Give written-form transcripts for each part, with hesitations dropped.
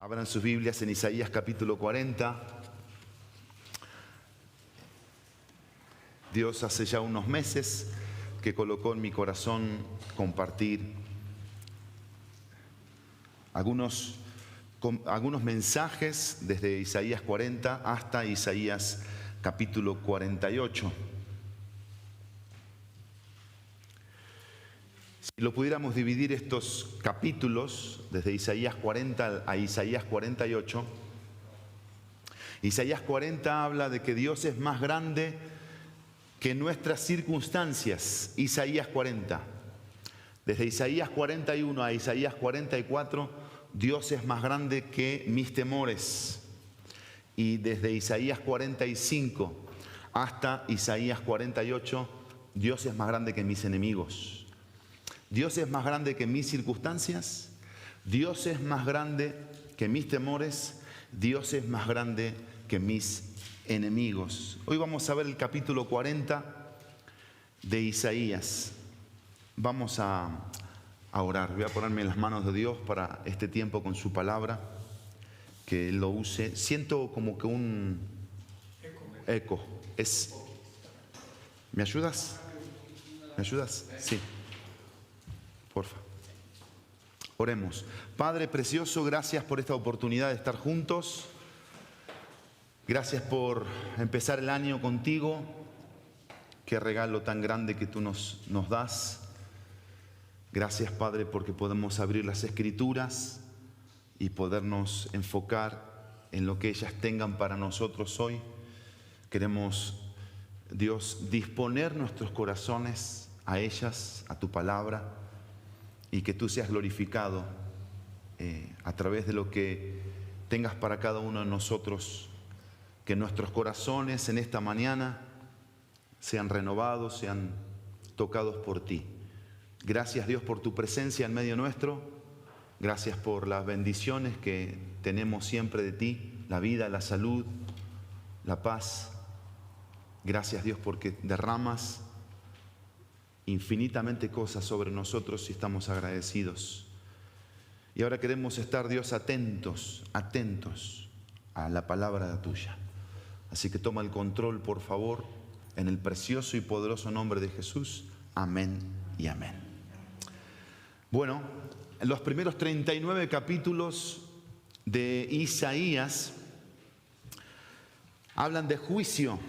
Abran sus Biblias en Isaías capítulo 40. Dios hace ya unos meses que colocó en mi corazón compartir algunos mensajes desde Isaías 40 hasta Isaías capítulo 48. Si lo pudiéramos dividir estos capítulos, desde Isaías 40 a Isaías 48, Isaías 40 habla de que Dios es más grande que nuestras circunstancias. Isaías 40. Desde Isaías 41 a Isaías 44, Dios es más grande que mis temores. Y desde Isaías 45 hasta Isaías 48, Dios es más grande que mis enemigos. Dios es más grande que mis circunstancias, Dios es más grande que mis temores, Dios es más grande que mis enemigos. Hoy vamos a ver el capítulo 40 de Isaías. Vamos a orar. Voy a ponerme en las manos de Dios para este tiempo con su palabra, que Él lo use. Siento como que un eco. ¿Me ayudas? ¿Me ayudas? Sí. Porfa. Oremos. Padre precioso, gracias por esta oportunidad de estar juntos. Gracias por empezar el año contigo. Qué regalo tan grande que tú nos das. Gracias, Padre, porque podemos abrir las Escrituras y podernos enfocar en lo que ellas tengan para nosotros hoy. Queremos, Dios, disponer nuestros corazones a ellas, a tu palabra, y que tú seas glorificado a través de lo que tengas para cada uno de nosotros. Que nuestros corazones en esta mañana sean renovados, sean tocados por ti. Gracias, Dios, por tu presencia en medio nuestro. Gracias por las bendiciones que tenemos siempre de ti, la vida, la salud, la paz. Gracias, Dios, porque derramas infinitamente cosas sobre nosotros y estamos agradecidos. Y ahora queremos estar, Dios, atentos a la palabra tuya. Así que toma el control, por favor, en el precioso y poderoso nombre de Jesús. Amén y amén. Bueno, en los primeros 39 capítulos de Isaías hablan de juicio,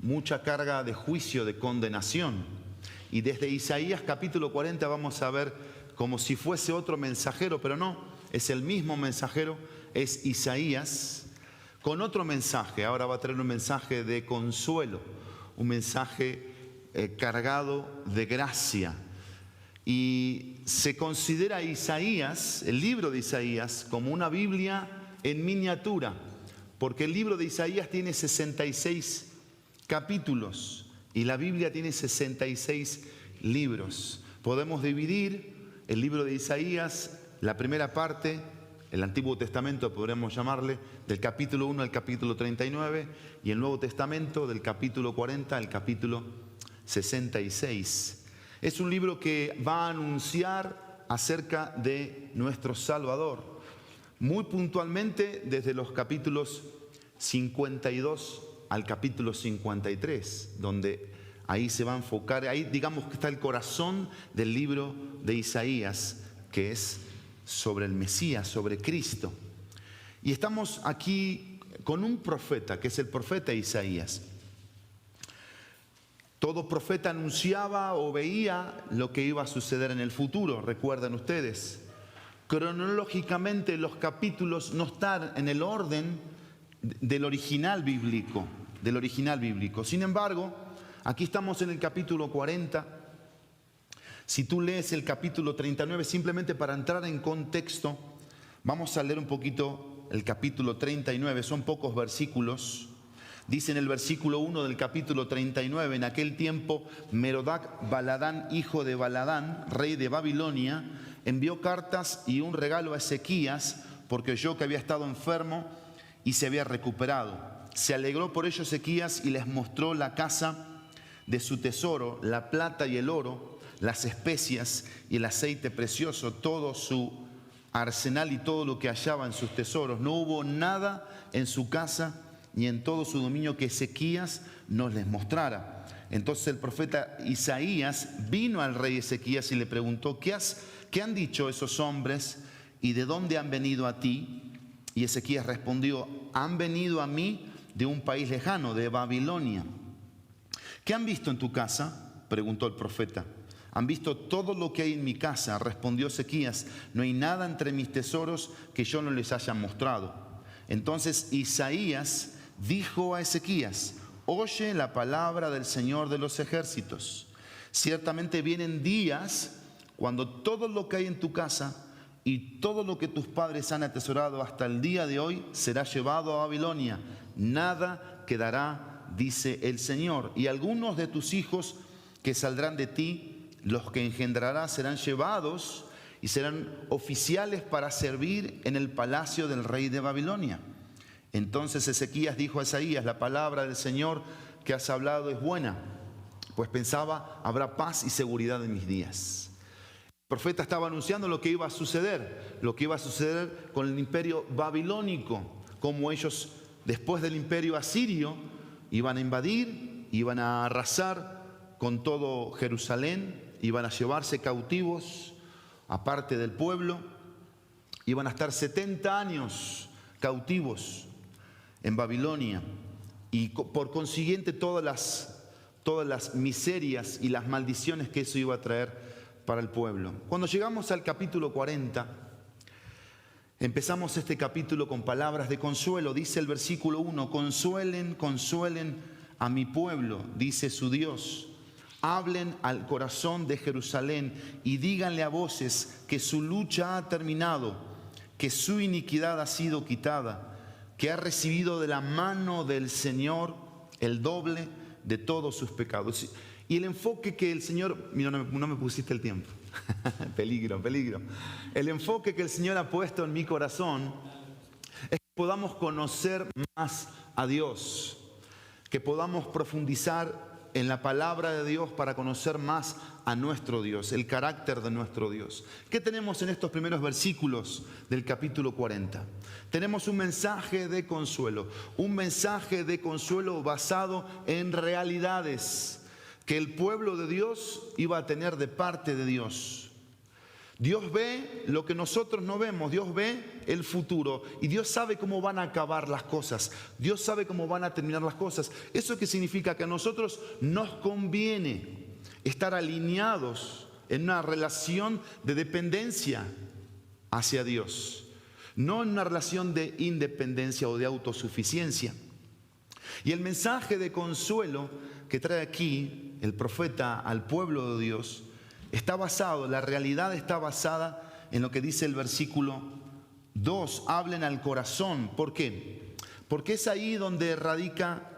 mucha carga de juicio, de condenación. Y desde Isaías capítulo 40 vamos a ver como si fuese otro mensajero, pero no, es el mismo mensajero, es Isaías, con otro mensaje. Ahora va a traer un mensaje de consuelo, un mensaje cargado de gracia. Y se considera Isaías, el libro de Isaías, como una Biblia en miniatura, porque el libro de Isaías tiene 66 capítulos. Y la Biblia tiene 66 libros. Podemos dividir el libro de Isaías, la primera parte, el Antiguo Testamento podremos llamarle, del capítulo 1 al capítulo 39, y el Nuevo Testamento del capítulo 40 al capítulo 66. Es un libro que va a anunciar acerca de nuestro Salvador, muy puntualmente desde los capítulos 52 al capítulo 53, donde ahí se va a enfocar, ahí digamos que está el corazón del libro de Isaías, que es sobre el Mesías, sobre Cristo. Y estamos aquí con un profeta, que es el profeta Isaías. Todo profeta anunciaba o veía lo que iba a suceder en el futuro, recuerdan ustedes. Cronológicamente los capítulos no están en el orden del original bíblico, Sin embargo, aquí estamos en el capítulo 40. Si tú lees el capítulo 39, simplemente para entrar en contexto, vamos a leer un poquito el capítulo 39, son pocos versículos. Dice en el versículo 1 del capítulo 39, en aquel tiempo Merodac Baladán, hijo de Baladán, rey de Babilonia, envió cartas y un regalo a Ezequías, porque oyó que había estado enfermo y se había recuperado. Se alegró por ello Ezequías y les mostró la casa de su tesoro, la plata y el oro, las especias y el aceite precioso, todo su arsenal y todo lo que hallaba en sus tesoros. No hubo nada en su casa ni en todo su dominio que Ezequías no les mostrara. Entonces el profeta Isaías vino al rey Ezequías y le preguntó: ¿Qué han dicho esos hombres y de dónde han venido a ti? Y Ezequías respondió: han venido a mí de un país lejano, de Babilonia. ¿Qué han visto en tu casa?, preguntó el profeta. Han visto todo lo que hay en mi casa, respondió Ezequías. No hay nada entre mis tesoros que yo no les haya mostrado. Entonces Isaías dijo a Ezequías: oye la palabra del Señor de los ejércitos. Ciertamente vienen días cuando todo lo que hay en tu casa y todo lo que tus padres han atesorado hasta el día de hoy será llevado a Babilonia. Nada quedará, dice el Señor. Y algunos de tus hijos que saldrán de ti, los que engendrarás, serán llevados y serán oficiales para servir en el palacio del rey de Babilonia. Entonces Ezequías dijo a Isaías: la palabra del Señor que has hablado es buena, pues pensaba: habrá paz y seguridad en mis días. El profeta estaba anunciando lo que iba a suceder con el imperio babilónico, como ellos, después del imperio asirio, iban a invadir, iban a arrasar con todo Jerusalén, iban a llevarse cautivos a parte del pueblo, iban a estar 70 años cautivos en Babilonia, y por consiguiente todas las miserias y las maldiciones que eso iba a traer para el pueblo. Cuando llegamos al capítulo 40, empezamos este capítulo con palabras de consuelo. Dice el versículo 1: consuelen, consuelen a mi pueblo, dice su Dios. Hablen al corazón de Jerusalén y díganle a voces que su lucha ha terminado, que su iniquidad ha sido quitada, que ha recibido de la mano del Señor el doble de todos sus pecados. Y el enfoque que el Señor... Mira, no me pusiste el tiempo. Peligro. El enfoque que el Señor ha puesto en mi corazón es que podamos conocer más a Dios, que podamos profundizar en la palabra de Dios para conocer más a nuestro Dios, el carácter de nuestro Dios. ¿Qué tenemos en estos primeros versículos del capítulo 40? Tenemos un mensaje de consuelo basado en realidades que el pueblo de Dios iba a tener de parte de Dios. Dios ve lo que nosotros no vemos, Dios ve el futuro y Dios sabe cómo van a acabar las cosas, Dios sabe cómo van a terminar las cosas. ¿Eso qué significa? Que a nosotros nos conviene estar alineados en una relación de dependencia hacia Dios, no en una relación de independencia o de autosuficiencia. Y el mensaje de consuelo que trae aquí el profeta al pueblo de Dios la realidad está basada en lo que dice el versículo 2, hablen al corazón. ¿Por qué? Porque es ahí donde radica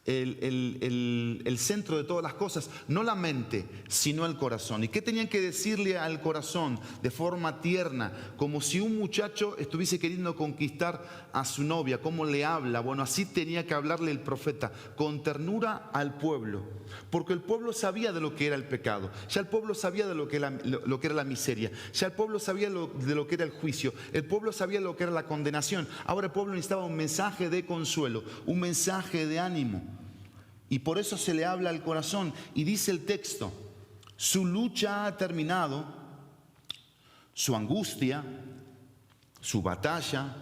el centro de todas las cosas, no la mente, sino el corazón. ¿Y qué tenían que decirle al corazón de forma tierna? Como si un muchacho estuviese queriendo conquistar a su novia. ¿Cómo le habla? Bueno, así tenía que hablarle el profeta, con ternura al pueblo, porque el pueblo sabía de lo que era el pecado, ya el pueblo sabía de lo que era la miseria, ya el pueblo sabía de lo que era el juicio, el pueblo sabía lo que era la condenación. Ahora el pueblo necesitaba un mensaje de consuelo, un mensaje de ánimo. Y por eso se le habla al corazón. Y dice el texto: su lucha ha terminado, su angustia, su batalla.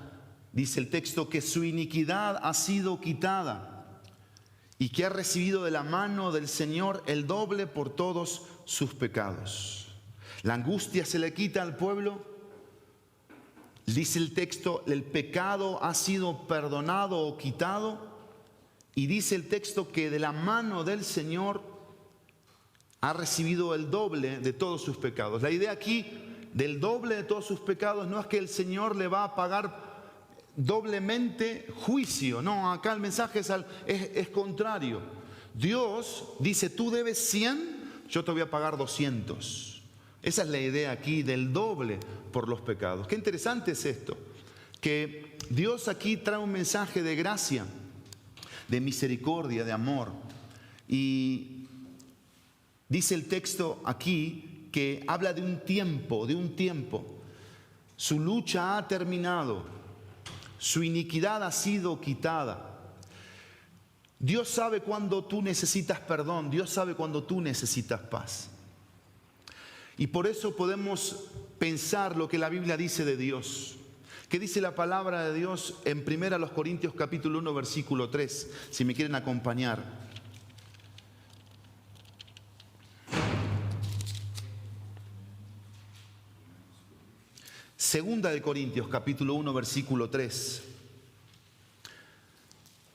Dice el texto que su iniquidad ha sido quitada y que ha recibido de la mano del Señor el doble por todos sus pecados. La angustia se le quita al pueblo. Dice el texto, el pecado ha sido perdonado o quitado. Y dice el texto que de la mano del Señor ha recibido el doble de todos sus pecados. La idea aquí del doble de todos sus pecados no es que el Señor le va a pagar doblemente juicio. No, acá el mensaje es contrario. Dios dice: tú debes 100, yo te voy a pagar 200. Esa es la idea aquí del doble por los pecados. Qué interesante es esto, que Dios aquí trae un mensaje de gracia, de misericordia, de amor. Y dice el texto aquí que habla de un tiempo. Su lucha ha terminado. Su iniquidad ha sido quitada. Dios sabe cuando tú necesitas perdón. Dios sabe cuando tú necesitas paz. Y por eso podemos pensar lo que la Biblia dice de Dios. ¿Qué dice la palabra de Dios en 1 Corintios capítulo 1, versículo 3? Si me quieren acompañar. Segunda de Corintios capítulo 1, versículo 3.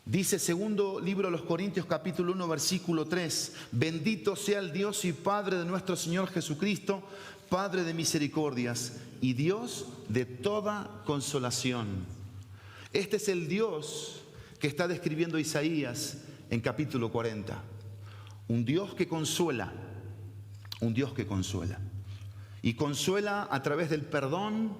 Dice segundo libro de los Corintios capítulo 1, versículo 3. Bendito sea el Dios y Padre de nuestro Señor Jesucristo, Padre de misericordias y Dios de toda consolación. Este es el Dios que está describiendo Isaías en capítulo 40. Un Dios que consuela, un Dios que consuela. Y consuela a través del perdón,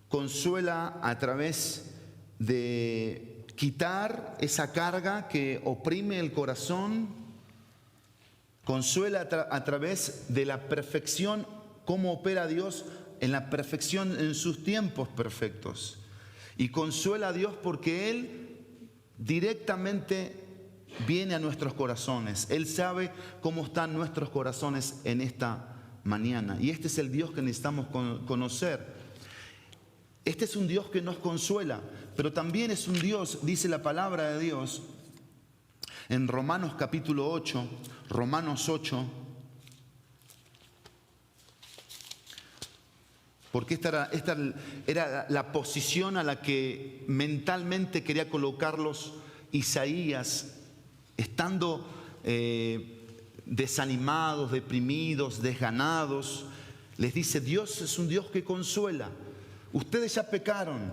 consuela a través de quitar esa carga que oprime el corazón, consuela a través de la perfección, cómo opera Dios en la perfección en sus tiempos perfectos. Y consuela a Dios porque Él directamente viene a nuestros corazones. Él sabe cómo están nuestros corazones en esta mañana. Y este es el Dios que necesitamos conocer. Este es un Dios que nos consuela, pero también es un Dios, dice la palabra de Dios, en Romanos capítulo 8, Romanos 8, porque esta era la posición a la que mentalmente quería colocarlos Isaías, estando desanimados, deprimidos, desganados. Les dice, Dios es un Dios que consuela. Ustedes ya pecaron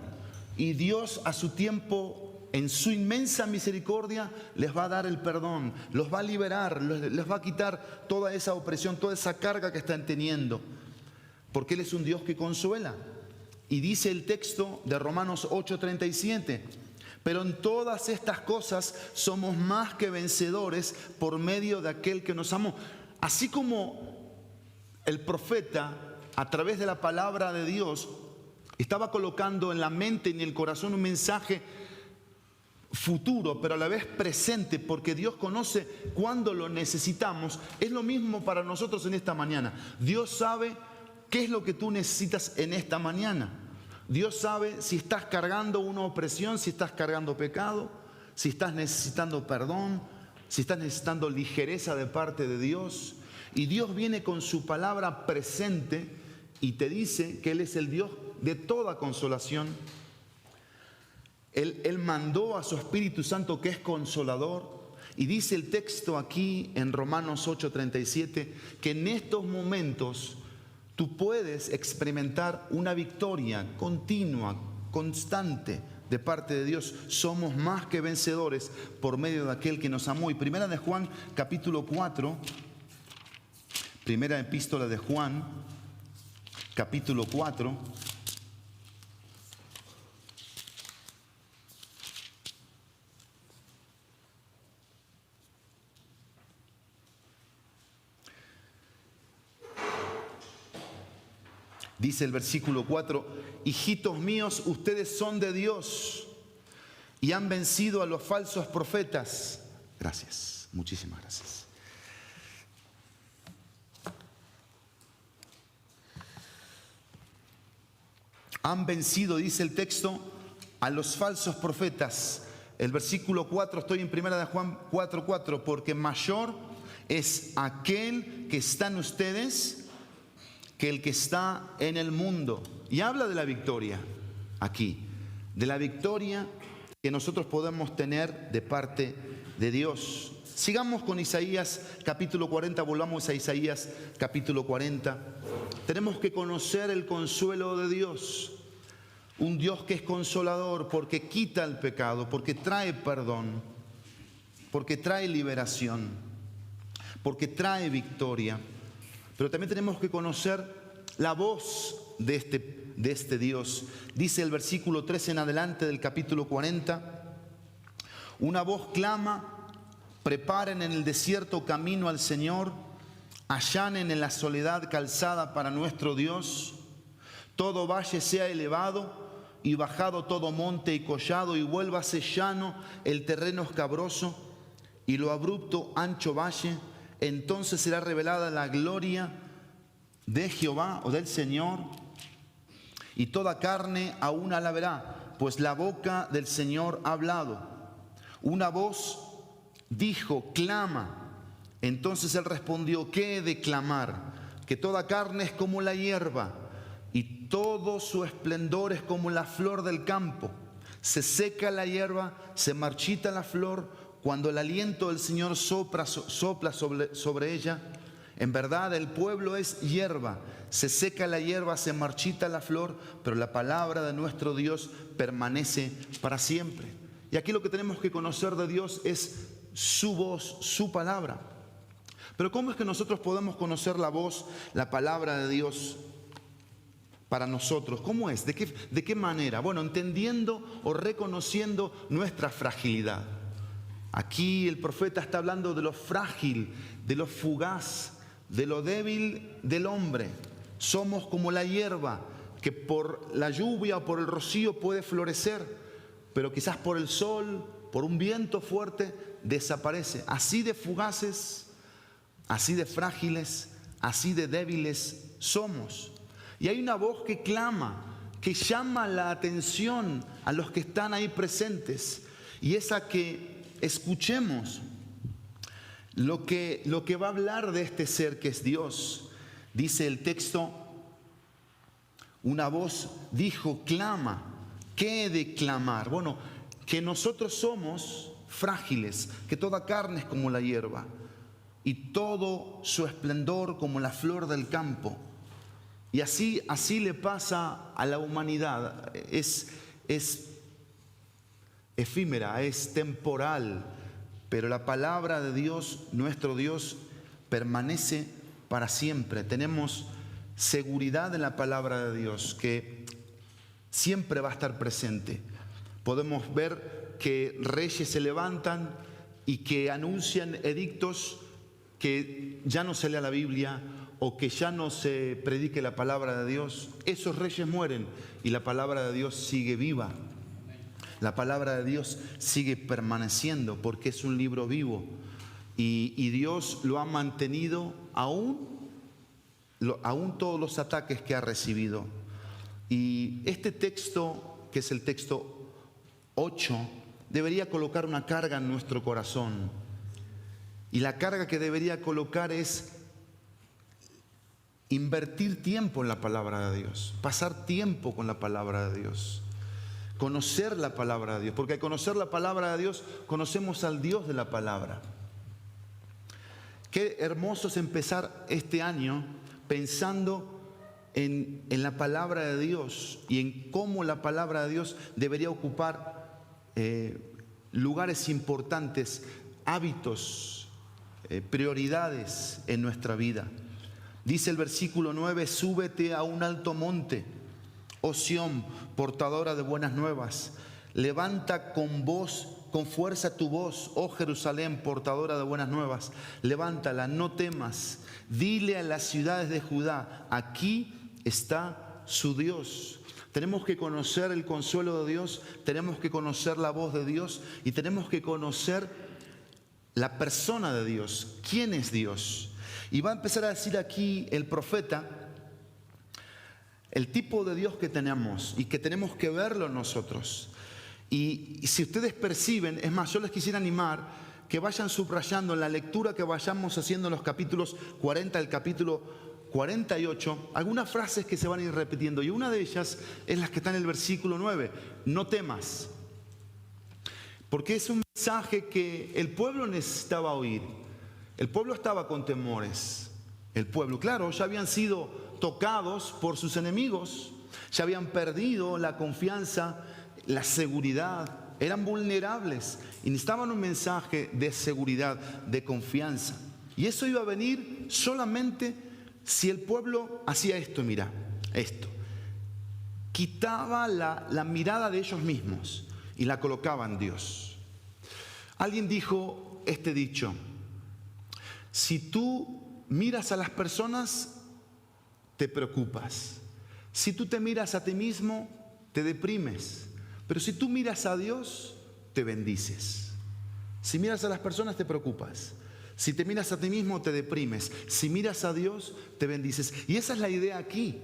y Dios a su tiempo, en su inmensa misericordia, les va a dar el perdón, los va a liberar, les va a quitar toda esa opresión, toda esa carga que están teniendo, porque Él es un Dios que consuela. Y dice el texto de Romanos 8:37, pero en todas estas cosas somos más que vencedores por medio de aquel que nos amó. Así como el profeta, a través de la palabra de Dios, estaba colocando en la mente y en el corazón un mensaje futuro, pero a la vez presente, porque Dios conoce cuándo lo necesitamos. Es lo mismo para nosotros en esta mañana. Dios sabe qué es lo que tú necesitas en esta mañana. Dios sabe si estás cargando una opresión, si estás cargando pecado, si estás necesitando perdón, si estás necesitando ligereza de parte de Dios. Y Dios viene con su palabra presente y te dice que Él es el Dios de toda consolación. Él mandó a su Espíritu Santo, que es consolador. Y dice el texto aquí en Romanos 8:37 que en estos momentos tú puedes experimentar una victoria continua, constante de parte de Dios. Somos más que vencedores por medio de aquel que nos amó. Y primera de Juan capítulo 4, primera epístola de Juan capítulo 4. Dice el versículo 4, hijitos míos, ustedes son de Dios y han vencido a los falsos profetas. Gracias, muchísimas gracias. Han vencido, dice el texto, a los falsos profetas. El versículo 4, estoy en primera de Juan 4:4, porque mayor es aquel que está en ustedes que el que está en el mundo. Y habla de la victoria aquí, de la victoria que nosotros podemos tener de parte de Dios. Sigamos con Isaías capítulo 40, volvamos a Isaías capítulo 40. Tenemos que conocer el consuelo de Dios, un Dios que es consolador porque quita el pecado, porque trae perdón, porque trae liberación, porque trae victoria. Pero también tenemos que conocer la voz de este Dios. Dice el versículo 13 en adelante del capítulo 40, una voz clama, preparen en el desierto camino al Señor, allanen en la soledad calzada para nuestro Dios. Todo valle sea elevado y bajado todo monte y collado, y vuélvase llano el terreno escabroso y lo abrupto ancho valle. Entonces será revelada la gloria de Jehová o del Señor, y toda carne aún la verá, pues la boca del Señor ha hablado. Una voz dijo: clama. Entonces él respondió: ¿qué he de clamar? Que toda carne es como la hierba, y todo su esplendor es como la flor del campo. Se seca la hierba, se marchita la flor, cuando el aliento del Señor sopla sobre ella. En verdad el pueblo es hierba, se seca la hierba, se marchita la flor, pero la palabra de nuestro Dios permanece para siempre. Y aquí lo que tenemos que conocer de Dios es su voz, su palabra. Pero ¿cómo es que nosotros podemos conocer la voz, la palabra de Dios para nosotros? ¿Cómo es? ¿De qué manera? Bueno, entendiendo o reconociendo nuestra fragilidad. Aquí el profeta está hablando de lo frágil, de lo fugaz, de lo débil del hombre. Somos como la hierba que por la lluvia o por el rocío puede florecer, pero quizás por el sol, por un viento fuerte, desaparece. Así de fugaces, así de frágiles, así de débiles somos. Y hay una voz que clama, que llama la atención a los que están ahí presentes, y es a que escuchemos lo que va a hablar de este ser que es Dios. Dice el texto: una voz dijo: clama. ¿Qué he de clamar? Bueno, que nosotros somos frágiles, que toda carne es como la hierba y todo su esplendor como la flor del campo. Y así le pasa a la humanidad. Es efímera, es temporal, pero la palabra de Dios, nuestro Dios, permanece para siempre. Tenemos seguridad en la palabra de Dios, que siempre va a estar presente. Podemos ver que reyes se levantan y que anuncian edictos que ya no se lea la Biblia o que ya no se predique la palabra de Dios. Esos reyes mueren y la palabra de Dios sigue viva. La palabra de Dios sigue permaneciendo porque es un libro vivo, y Dios lo ha mantenido aún todos los ataques que ha recibido. Y este texto, que es el texto 8, debería colocar una carga en nuestro corazón. Y la carga que debería colocar es invertir tiempo en la palabra de Dios, pasar tiempo con la palabra de Dios, conocer la palabra de Dios, porque al conocer la palabra de Dios conocemos al Dios de la palabra. Qué hermoso es empezar este año pensando en la palabra de Dios y en cómo la palabra de Dios debería ocupar lugares importantes, hábitos, prioridades en nuestra vida. Dice el versículo 9: súbete a un alto monte, oh Sión, portadora de buenas nuevas. Levanta con fuerza tu voz, oh Jerusalén, portadora de buenas nuevas. Levántala, no temas. Dile a las ciudades de Judá: aquí está su Dios. Tenemos que conocer el consuelo de Dios, tenemos que conocer la voz de Dios y tenemos que conocer la persona de Dios. ¿Quién es Dios? Y va a empezar a decir aquí el profeta el tipo de Dios que tenemos y que tenemos que verlo nosotros. Y si ustedes perciben, es más, yo les quisiera animar que vayan subrayando en la lectura que vayamos haciendo en los capítulos 40 al capítulo 48, algunas frases que se van a ir repitiendo. Y una de ellas es la que está en el versículo 9: no temas. Porque es un mensaje que el pueblo necesitaba oír. El pueblo estaba con temores. El pueblo, claro, ya habían sido tocados por sus enemigos, ya habían perdido la confianza, la seguridad, eran vulnerables y necesitaban un mensaje de seguridad, de confianza. Y eso iba a venir solamente si el pueblo hacía esto. Mira, esto. Quitaba la mirada de ellos mismos y la colocaba en Dios. Alguien dijo este dicho: si tú miras a las personas, te preocupas. Si tú te miras a ti mismo, te deprimes. Pero si tú miras a Dios, te bendices. Si miras a las personas, te preocupas. Si te miras a ti mismo, te deprimes. Si miras a Dios, te bendices. Y esa es la idea aquí.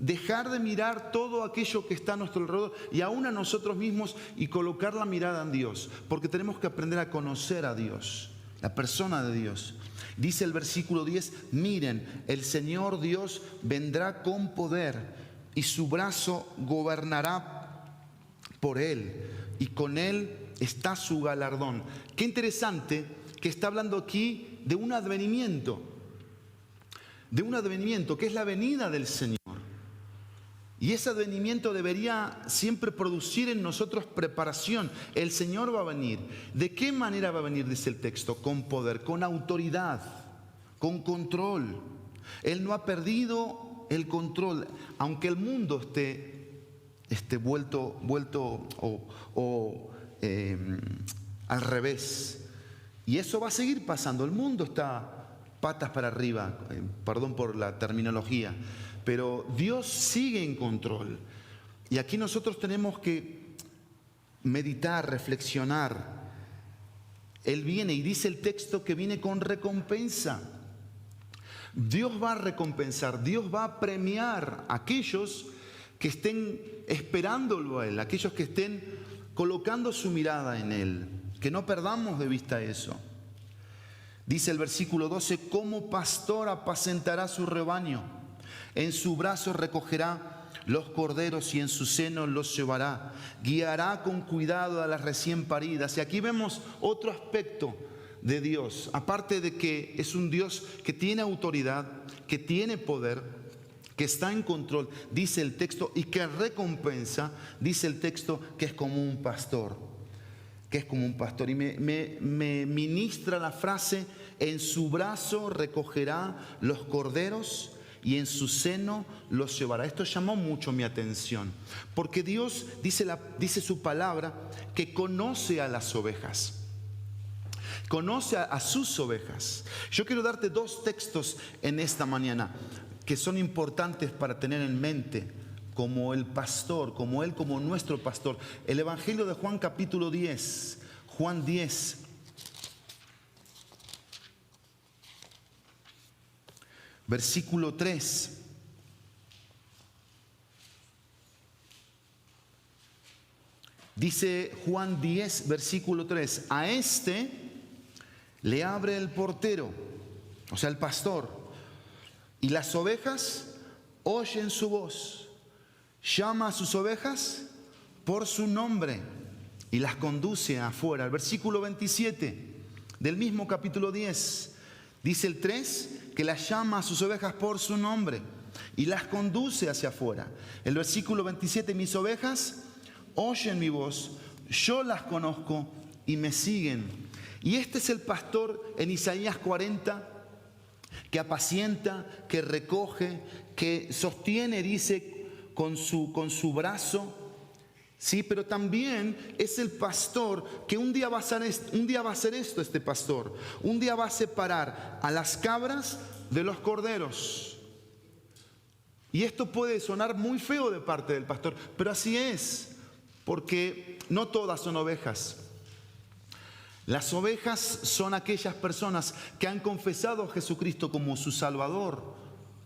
Dejar de mirar todo aquello que está a nuestro alrededor y aún a nosotros mismos y colocar la mirada en Dios. Porque tenemos que aprender a conocer a Dios, la persona de Dios. Dice el versículo 10, miren, el Señor Dios vendrá con poder y su brazo gobernará por él y con él está su galardón. Qué interesante que está hablando aquí de un advenimiento que es la venida del Señor. Y ese advenimiento debería siempre producir en nosotros preparación. El Señor va a venir. ¿De qué manera va a venir? Dice el texto, con poder, con autoridad, con control. Él no ha perdido el control, aunque el mundo esté vuelto al revés. Y eso va a seguir pasando. El mundo está patas para arriba, perdón por la terminología, pero Dios sigue en control. Y aquí nosotros tenemos que meditar, reflexionar. Él viene y dice el texto que viene con recompensa. Dios va a recompensar, Dios va a premiar a aquellos que estén esperándolo a Él, aquellos que estén colocando su mirada en Él. Que no perdamos de vista eso. Dice el versículo 12, como pastor apacentará su rebaño, en su brazo recogerá los corderos y en su seno los llevará, guiará con cuidado a las recién paridas. Y aquí vemos otro aspecto de Dios, aparte de que es un Dios que tiene autoridad, que tiene poder, que está en control, dice el texto, y que recompensa, dice el texto, que es como un pastor. Que es como un pastor. Y me ministra la frase, en su brazo recogerá los corderos y en su seno los llevará. Esto llamó mucho mi atención, porque Dios dice su palabra que conoce a las ovejas. Conoce a sus ovejas. Yo quiero darte dos textos en esta mañana que son importantes para tener en mente como el pastor, como Él, como nuestro pastor. El Evangelio de Juan capítulo 10, Juan 10. Versículo 3. Dice Juan 10, versículo 3. A este le abre el portero, o sea, el pastor, y las ovejas oyen su voz. Llama a sus ovejas por su nombre y las conduce afuera. El versículo 27 del mismo capítulo 10, dice el 3, que las llama a sus ovejas por su nombre y las conduce hacia afuera. El versículo 27, mis ovejas oyen mi voz, yo las conozco y me siguen. Y este es el pastor en Isaías 40, que apacienta, que recoge, que sostiene, dice, con su brazo, sí, pero también es el pastor que un día va a hacer esto, este pastor. Un día va a separar a las cabras de los corderos. Y esto puede sonar muy feo de parte del pastor, pero así es, porque no todas son ovejas. Las ovejas son aquellas personas que han confesado a Jesucristo como su Salvador,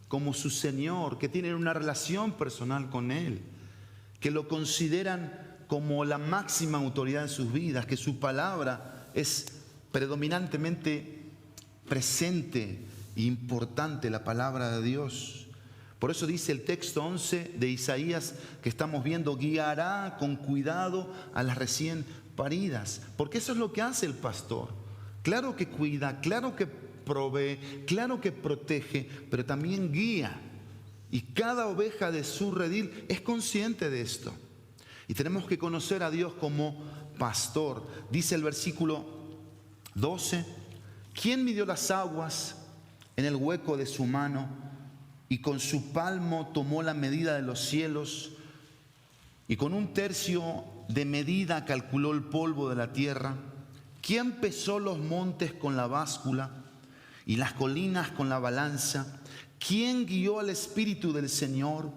como su Señor, que tienen una relación personal con Él, que lo consideran como la máxima autoridad en sus vidas, que su palabra es predominantemente presente e importante, la palabra de Dios. Por eso dice el texto 11 de Isaías que estamos viendo, guiará con cuidado a las recién paridas, porque eso es lo que hace el pastor. Claro que cuida, claro que provee, claro que protege, pero también guía. Y cada oveja de su redil es consciente de esto. Y tenemos que conocer a Dios como pastor. Dice el versículo 12, ¿quién midió las aguas en el hueco de su mano y con su palmo tomó la medida de los cielos y con un tercio de medida calculó el polvo de la tierra? ¿Quién pesó los montes con la báscula y las colinas con la balanza? ¿Quién guió al Espíritu del Señor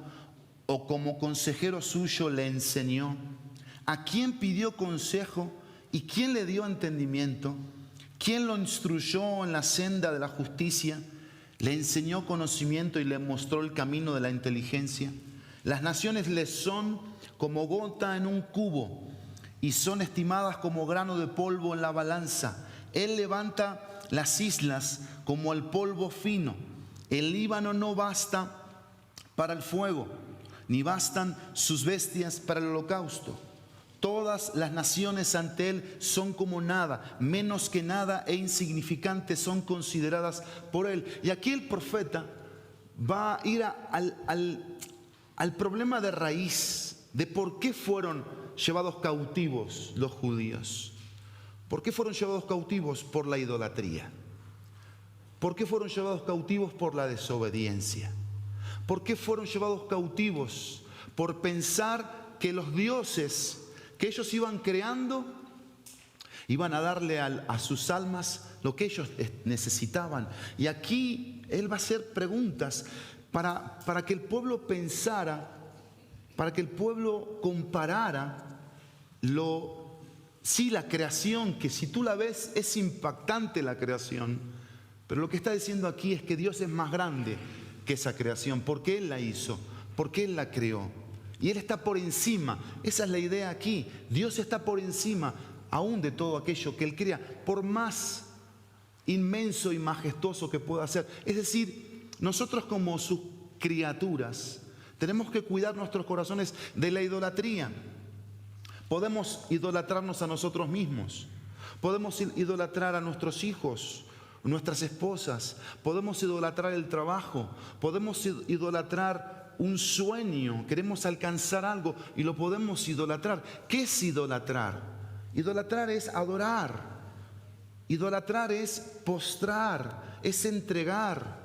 ¿O como consejero suyo le enseñó? ¿A quién pidió consejo y quién le dio entendimiento? ¿Quién lo instruyó en la senda de la justicia? ¿Le enseñó conocimiento y le mostró el camino de la inteligencia? Las naciones le son como gota en un cubo y son estimadas como grano de polvo en la balanza. Él levanta las islas como el polvo fino. El Líbano no basta para el fuego, ni bastan sus bestias para el holocausto. Todas las naciones ante él son como nada, menos que nada e insignificantes son consideradas por él. Y aquí el profeta va a ir al problema de raíz de por qué fueron llevados cautivos los judíos. ¿Por qué fueron llevados cautivos? Por la idolatría. ¿Por qué fueron llevados cautivos? Por la desobediencia. ¿Por qué fueron llevados cautivos? Por pensar que los dioses que ellos iban creando iban a darle a sus almas lo que ellos necesitaban. Y aquí él va a hacer preguntas para que el pueblo pensara, para que el pueblo comparara sí, la creación, que si tú la ves es impactante la creación, pero lo que está diciendo aquí es que Dios es más grande que esa creación, porque Él la hizo, porque Él la creó. Y Él está por encima, esa es la idea aquí. Dios está por encima aún de todo aquello que Él crea, por más inmenso y majestuoso que pueda ser. Es decir, nosotros como sus criaturas tenemos que cuidar nuestros corazones de la idolatría. Podemos idolatrarnos a nosotros mismos, podemos idolatrar a nuestros hijos, nuestras esposas, podemos idolatrar el trabajo, podemos idolatrar un sueño, queremos alcanzar algo y lo podemos idolatrar. ¿Qué es idolatrar? Idolatrar es adorar, idolatrar es postrar, es entregar,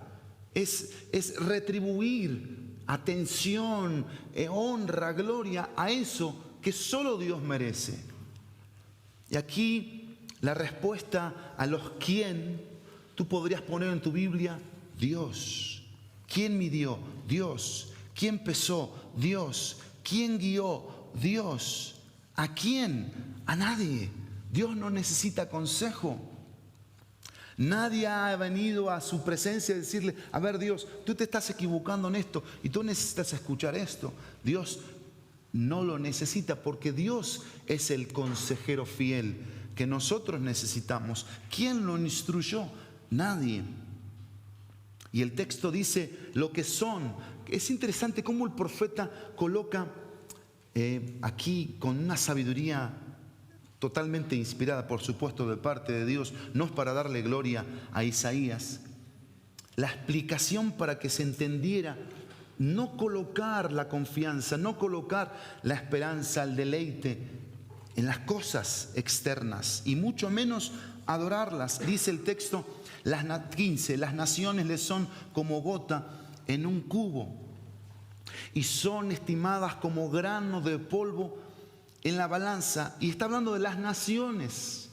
es retribuir atención, honra, gloria a eso que solo Dios merece. Y aquí la respuesta a los quién, tú podrías poner en tu Biblia Dios. ¿Quién midió? Dios. ¿Quién pesó? Dios. ¿Quién guió? Dios. ¿A quién? A nadie. Dios no necesita consejo. Nadie ha venido a su presencia a decirle, a ver Dios, tú te estás equivocando en esto y tú necesitas escuchar esto. Dios no lo necesita porque Dios es el consejero fiel que nosotros necesitamos. ¿Quién lo instruyó? Nadie. Y el texto dice lo que son. Es interesante cómo el profeta coloca aquí con una sabiduría totalmente inspirada, por supuesto, de parte de Dios, no es para darle gloria a Isaías, la explicación para que se entendiera, no colocar la confianza, no colocar la esperanza, el deleite en las cosas externas y mucho menos adorarlas. Dice el texto 15, las naciones le son como gota en un cubo y son estimadas como grano de polvo en la balanza. Y está hablando de las naciones.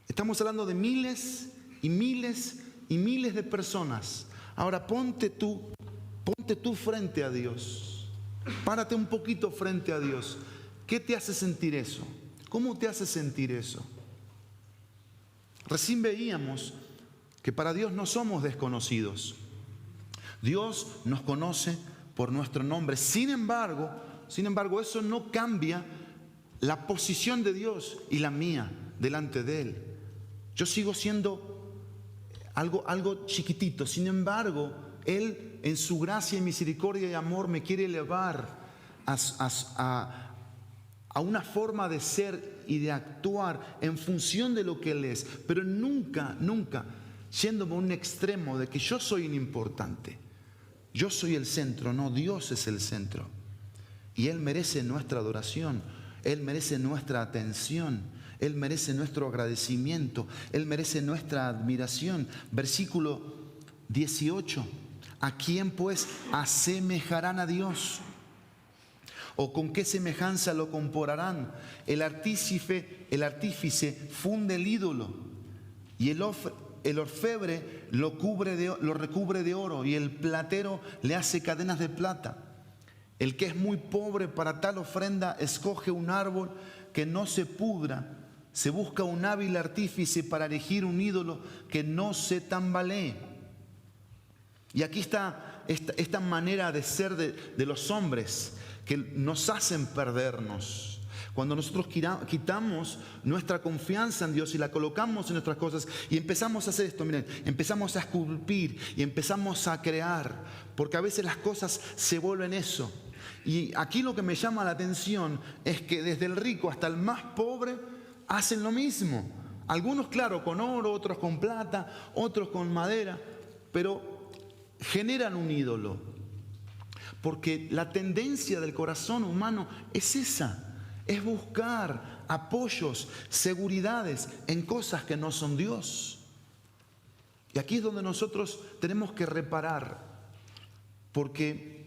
Estamos hablando de miles y miles y miles de personas. Ahora ponte tú frente a Dios. Párate un poquito frente a Dios. ¿Qué te hace sentir eso? ¿Cómo te hace sentir eso? Recién veíamos que para Dios no somos desconocidos. Dios nos conoce por nuestro nombre. Sin embargo, eso no cambia la posición de Dios y la mía delante de Él. Yo sigo siendo algo chiquitito. Sin embargo, Él en su gracia y misericordia y amor me quiere elevar a una forma de ser y de actuar en función de lo que Él es. Pero nunca yéndome a un extremo de que yo soy importante. Yo soy el centro. No, Dios es el centro. Y Él merece nuestra adoración, Él merece nuestra atención, Él merece nuestro agradecimiento, Él merece nuestra admiración. Versículo 18, ¿a quién pues asemejarán a Dios? ¿O con qué semejanza lo compararán? El artífice funde el ídolo y el orfebre lo recubre de oro y el platero le hace cadenas de plata. El que es muy pobre para tal ofrenda escoge un árbol que no se pudra. Se busca un hábil artífice para erigir un ídolo que no se tambalee. Y aquí está esta manera de ser de los hombres que nos hacen perdernos. Cuando nosotros quitamos nuestra confianza en Dios y la colocamos en nuestras cosas y empezamos a hacer esto, miren, empezamos a esculpir y empezamos a crear, porque a veces las cosas se vuelven eso. Y aquí lo que me llama la atención es que desde el rico hasta el más pobre hacen lo mismo. Algunos, claro, con oro, otros con plata, otros con madera, pero generan un ídolo. Porque la tendencia del corazón humano es esa. Es buscar apoyos, seguridades en cosas que no son Dios. Y aquí es donde nosotros tenemos que reparar, porque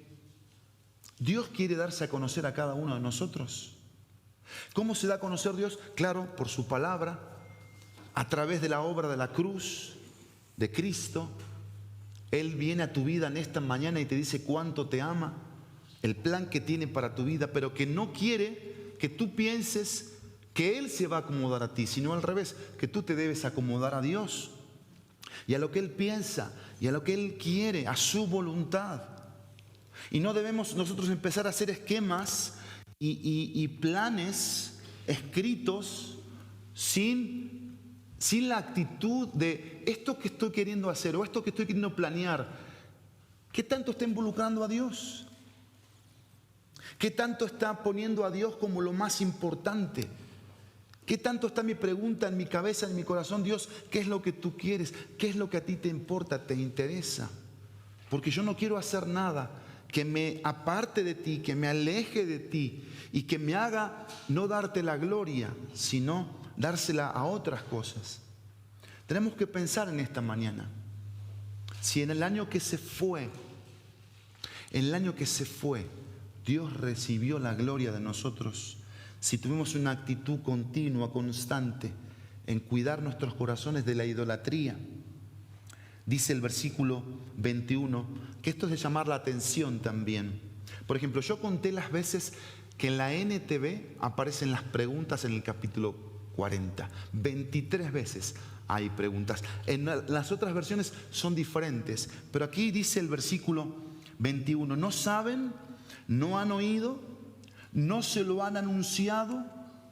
Dios quiere darse a conocer a cada uno de nosotros. ¿Cómo se da a conocer Dios? Claro, por su palabra, a través de la obra de la cruz de Cristo. Él viene a tu vida en esta mañana y te dice cuánto te ama, el plan que tiene para tu vida, pero que no quiere que tú pienses que Él se va a acomodar a ti, sino al revés, que tú te debes acomodar a Dios y a lo que Él piensa y a lo que Él quiere, a su voluntad. Y no debemos nosotros empezar a hacer esquemas y planes escritos sin la actitud de esto que estoy queriendo hacer o esto que estoy queriendo planear, ¿qué tanto está involucrando a Dios? ¿Qué tanto está poniendo a Dios como lo más importante? ¿Qué tanto está mi pregunta en mi cabeza, en mi corazón? Dios, ¿qué es lo que tú quieres? ¿Qué es lo que a ti te importa, te interesa? Porque yo no quiero hacer nada que me aparte de ti, que me aleje de ti y que me haga no darte la gloria, sino dársela a otras cosas. Tenemos que pensar en esta mañana. Si en el año que se fue, Dios recibió la gloria de nosotros, si tuvimos una actitud continua, constante, en cuidar nuestros corazones de la idolatría. Dice el versículo 21, que esto es de llamar la atención también. Por ejemplo, yo conté las veces que en la NTV aparecen las preguntas en el capítulo 40. 23 veces hay preguntas. En las otras versiones son diferentes, pero aquí dice el versículo 21, ¿no saben? ¿No han oído? ¿No se lo han anunciado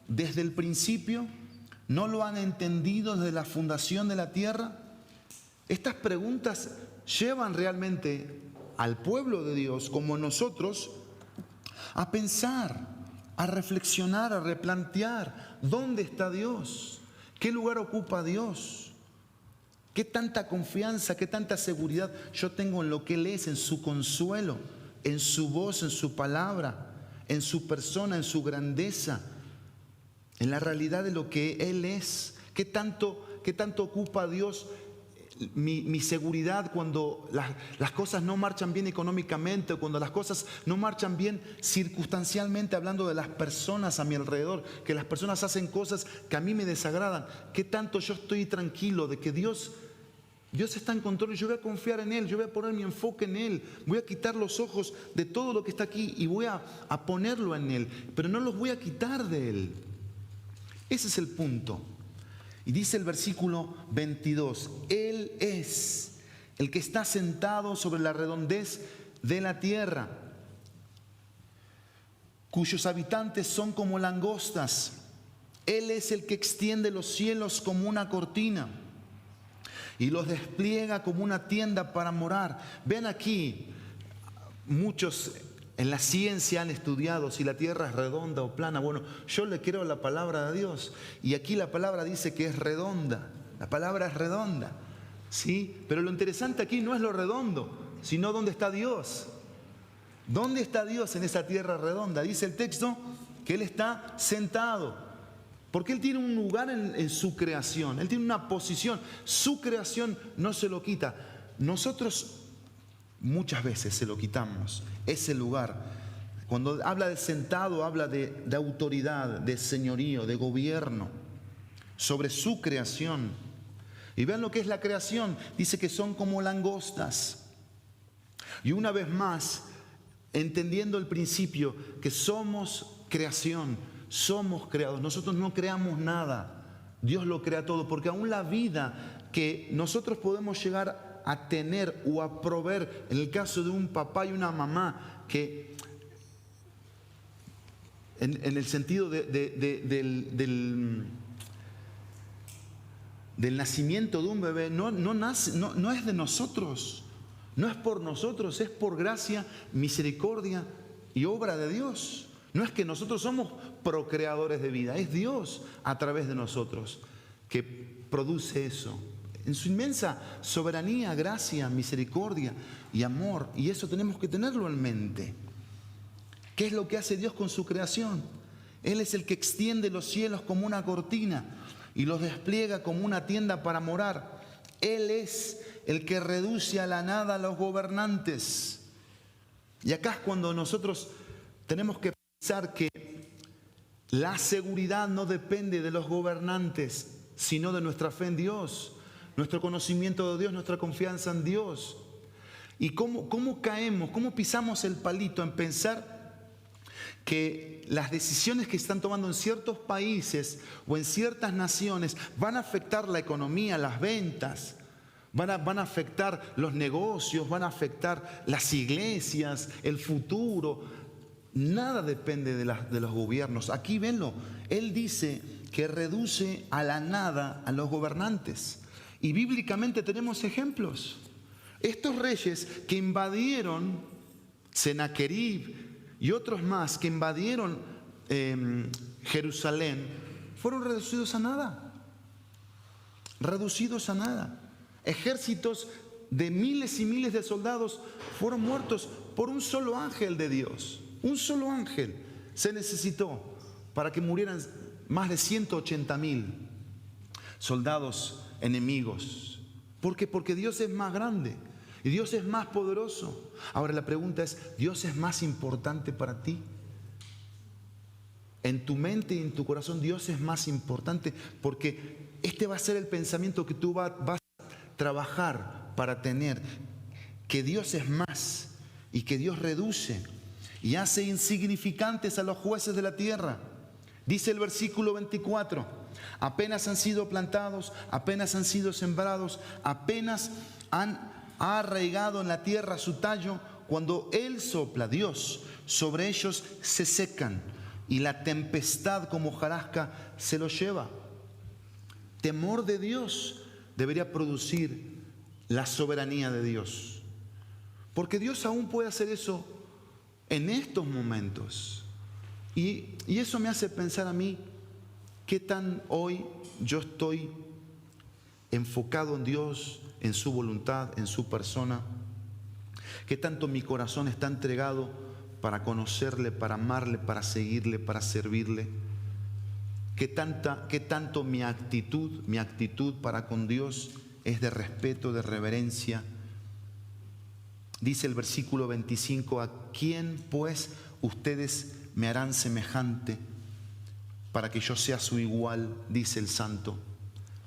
desde el principio? ¿No lo han entendido desde la fundación de la tierra? Estas preguntas llevan realmente al pueblo de Dios, como nosotros, a pensar, a reflexionar, a replantear dónde está Dios, qué lugar ocupa Dios, qué tanta confianza, qué tanta seguridad yo tengo en lo que Él es, en su consuelo, en su voz, en su palabra, en su persona, en su grandeza, en la realidad de lo que Él es. ¿Qué tanto ocupa Dios mi seguridad cuando las cosas no marchan bien económicamente o cuando las cosas no marchan bien circunstancialmente, hablando de las personas a mi alrededor, que las personas hacen cosas que a mí me desagradan? ¿Qué tanto yo estoy tranquilo de que Dios está en control y yo voy a confiar en Él, yo voy a poner mi enfoque en Él, voy a quitar los ojos de todo lo que está aquí y voy a ponerlo en Él, pero no los voy a quitar de Él? Ese es el punto. Y dice el versículo 22, Él es el que está sentado sobre la redondez de la tierra, cuyos habitantes son como langostas. Él es el que extiende los cielos como una cortina y los despliega como una tienda para morar. Ven aquí, muchos en la ciencia han estudiado si la tierra es redonda o plana. Bueno, yo le creo la palabra de Dios y aquí la palabra dice que es redonda. La palabra es redonda, ¿sí? Pero lo interesante aquí no es lo redondo, sino dónde está Dios. ¿Dónde está Dios en esa tierra redonda? Dice el texto que Él está sentado, porque Él tiene un lugar en su creación, Él tiene una posición, su creación no se lo quita. Nosotros muchas veces se lo quitamos, ese lugar. Cuando habla de sentado, habla de autoridad, de señorío, de gobierno sobre su creación. Y vean lo que es la creación. Dice que son como langostas. Y una vez más, entendiendo el principio que somos creación, somos creados. Nosotros no creamos nada, Dios lo crea todo, porque aún la vida que nosotros podemos llegar a tener o a proveer, en el caso de un papá y una mamá, que en el sentido del nacimiento de un bebé, no es de nosotros, no es por nosotros, es por gracia, misericordia y obra de Dios. No es que nosotros somos procreadores de vida, es Dios a través de nosotros que produce eso. En su inmensa soberanía, gracia, misericordia y amor. Y eso tenemos que tenerlo en mente. ¿Qué es lo que hace Dios con su creación? Él es el que extiende los cielos como una cortina y los despliega como una tienda para morar. Él es el que reduce a la nada a los gobernantes. Y acá es cuando nosotros tenemos que pensar que la seguridad no depende de los gobernantes, sino de nuestra fe en Dios, nuestro conocimiento de Dios, nuestra confianza en Dios. Y cómo caemos, cómo pisamos el palito en pensar que las decisiones que están tomando en ciertos países o en ciertas naciones van a afectar la economía, las ventas, van a afectar los negocios, van a afectar las iglesias, el futuro. Nada depende de los gobiernos. Aquí venlo, Él dice que reduce a la nada a los gobernantes. Y bíblicamente tenemos ejemplos. Estos reyes que invadieron, Sennacherib y otros más que invadieron Jerusalén, fueron reducidos a nada. Reducidos a nada. Ejércitos de miles y miles de soldados fueron muertos por un solo ángel de Dios. Un solo ángel se necesitó para que murieran más de 180.000 soldados enemigos. ¿Por qué? Porque Dios es más grande y Dios es más poderoso. Ahora la pregunta es, ¿Dios es más importante para ti? En tu mente y en tu corazón Dios es más importante, porque este va a ser el pensamiento que tú vas a trabajar para tener, que Dios es más y que Dios reduce y hace insignificantes a los jueces de la tierra. Dice el versículo 24, apenas han sido plantados, apenas han sido sembrados, apenas ha arraigado en la tierra su tallo, cuando Él sopla, Dios, sobre ellos se secan y la tempestad como hojarasca se los lleva. Temor de Dios debería producir la soberanía de Dios, porque Dios aún puede hacer eso en estos momentos. Y eso me hace pensar a mí, ¿qué tan hoy yo estoy enfocado en Dios, en su voluntad, en su persona? ¿Qué tanto mi corazón está entregado para conocerle, para amarle, para seguirle, para servirle? ¿Qué tanto mi actitud para con Dios es de respeto, de reverencia? Dice el versículo 25, ¿a quién pues ustedes me harán semejante para que yo sea su igual? Dice el santo.